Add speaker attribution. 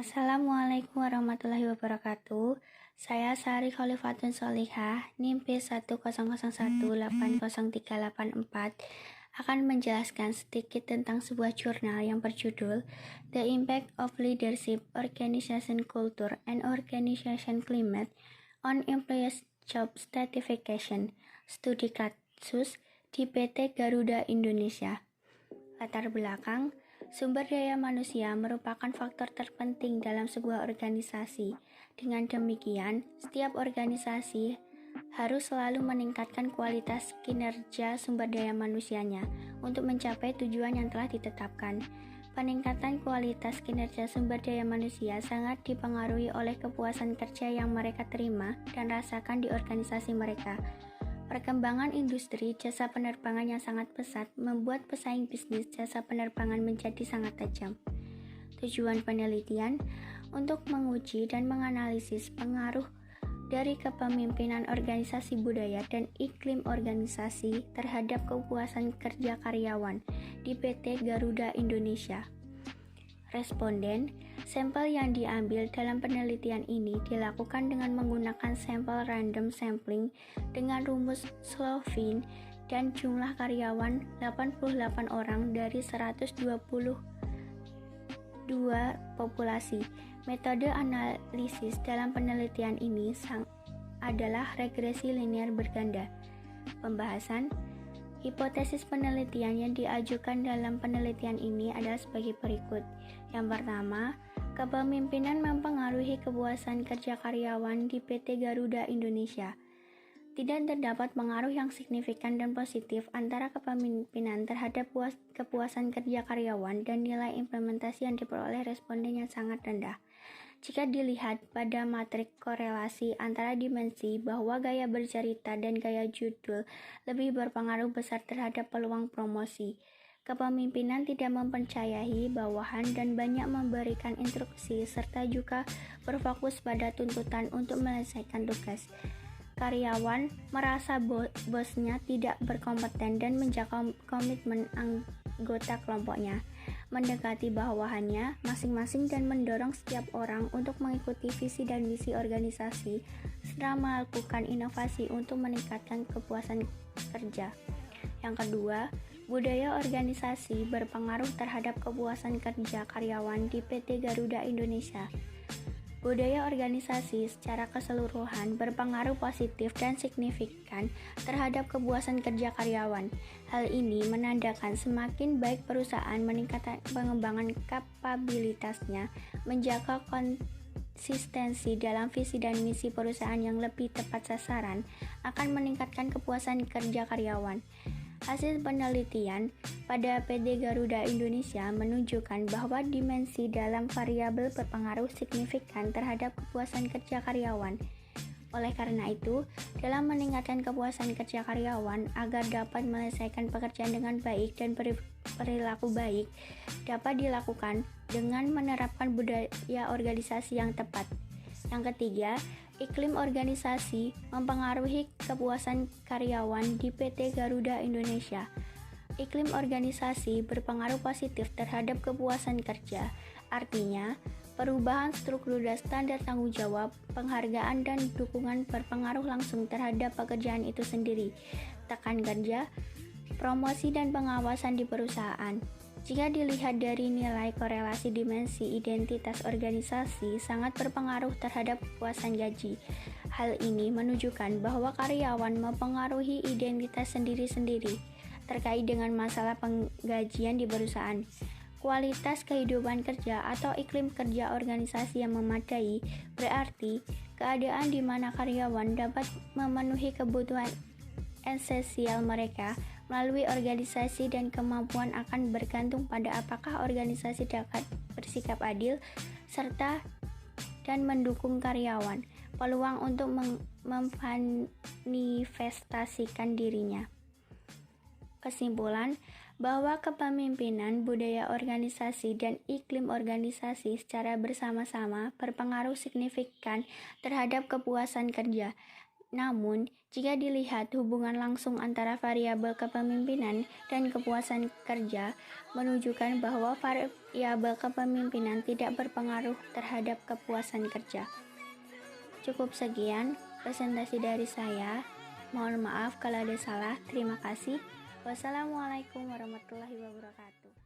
Speaker 1: Assalamualaikum warahmatullahi wabarakatuh. Saya Sari Khalifatun Sholihah, NIM P100180384 akan menjelaskan sedikit tentang sebuah jurnal yang berjudul The Impact of Leadership, Organization Culture, and Organization Climate on Employees Job Stratification, Studi kasus di PT Garuda Indonesia. Latar belakang, sumber daya manusia merupakan faktor terpenting dalam sebuah organisasi. Dengan demikian, setiap organisasi harus selalu meningkatkan kualitas kinerja sumber daya manusianya untuk mencapai tujuan yang telah ditetapkan. Peningkatan kualitas kinerja sumber daya manusia sangat dipengaruhi oleh kepuasan kerja yang mereka terima dan rasakan di organisasi mereka. Perkembangan industri jasa penerbangan yang sangat pesat membuat pesaing bisnis jasa penerbangan menjadi sangat tajam. Tujuan penelitian untuk menguji dan menganalisis pengaruh dari kepemimpinan organisasi budaya dan iklim organisasi terhadap kepuasan kerja karyawan di PT Garuda Indonesia. Responden, sampel yang diambil dalam penelitian ini dilakukan dengan menggunakan sampel random sampling dengan rumus Slovin dan jumlah karyawan 88 orang dari 122 populasi. Metode analisis dalam penelitian ini adalah regresi linear berganda. Pembahasan hipotesis penelitian yang diajukan dalam penelitian ini adalah sebagai berikut. Yang pertama, kepemimpinan mempengaruhi kepuasan kerja karyawan di PT Garuda Indonesia. Tidak terdapat pengaruh yang signifikan dan positif antara kepemimpinan terhadap kepuasan kerja karyawan dan nilai implementasi yang diperoleh responden yang sangat rendah. Jika dilihat pada matrik korelasi antara dimensi bahwa gaya bercerita dan gaya judul lebih berpengaruh besar terhadap peluang promosi, kepemimpinan tidak mempercayai bawahan dan banyak memberikan instruksi serta juga berfokus pada tuntutan untuk menyelesaikan tugas. Karyawan merasa bosnya tidak berkompeten dan menjaga komitmen anggota kelompoknya, mendekati bawahannya masing-masing dan mendorong setiap orang untuk mengikuti visi dan misi organisasi serta melakukan inovasi untuk meningkatkan kepuasan kerja. Yang kedua, budaya organisasi berpengaruh terhadap kepuasan kerja karyawan di PT Garuda Indonesia. Budaya organisasi secara keseluruhan berpengaruh positif dan signifikan terhadap kepuasan kerja karyawan. Hal ini menandakan semakin baik perusahaan meningkatkan pengembangan kapabilitasnya, menjaga konsistensi dalam visi dan misi perusahaan yang lebih tepat sasaran, akan meningkatkan kepuasan kerja karyawan. Hasil penelitian pada PT Garuda Indonesia menunjukkan bahwa dimensi dalam variabel berpengaruh signifikan terhadap kepuasan kerja karyawan. Oleh karena itu, dalam meningkatkan kepuasan kerja karyawan agar dapat menyelesaikan pekerjaan dengan baik dan perilaku baik, dapat dilakukan dengan menerapkan budaya organisasi yang tepat. Yang ketiga, iklim organisasi mempengaruhi kepuasan karyawan di PT Garuda Indonesia. Iklim organisasi berpengaruh positif terhadap kepuasan kerja. Artinya, perubahan struktur dan standar tanggung jawab, penghargaan dan dukungan berpengaruh langsung terhadap pekerjaan itu sendiri. Tekan kerja, promosi dan pengawasan di perusahaan. Jika dilihat dari nilai korelasi dimensi identitas organisasi sangat berpengaruh terhadap kepuasan gaji. Hal ini menunjukkan bahwa karyawan mempengaruhi identitas sendiri-sendiri terkait dengan masalah penggajian di perusahaan. Kualitas kehidupan kerja atau iklim kerja organisasi yang memadai berarti keadaan di mana karyawan dapat memenuhi kebutuhan esensial mereka melalui organisasi dan kemampuan akan bergantung pada apakah organisasi dapat bersikap adil serta dan mendukung karyawan peluang untuk memanifestasikan dirinya. Kesimpulan bahwa kepemimpinan, budaya organisasi, dan iklim organisasi secara bersama-sama berpengaruh signifikan terhadap kepuasan kerja. Namun, jika dilihat hubungan langsung antara variabel kepemimpinan dan kepuasan kerja menunjukkan bahwa variabel kepemimpinan tidak berpengaruh terhadap kepuasan kerja. Cukup sekian presentasi dari saya. Mohon maaf kalau ada salah. Terima kasih. Wassalamualaikum warahmatullahi wabarakatuh.